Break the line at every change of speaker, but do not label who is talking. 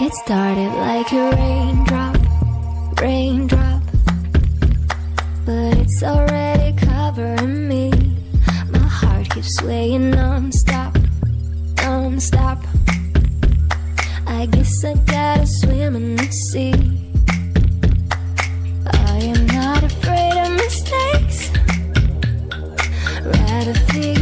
Get started like a raindrop, raindrop, but it's already covering me. My heart keeps swaying non-stop, non-stop. I guess I gotta swim in the sea. I am not afraid of mistakes, rather fear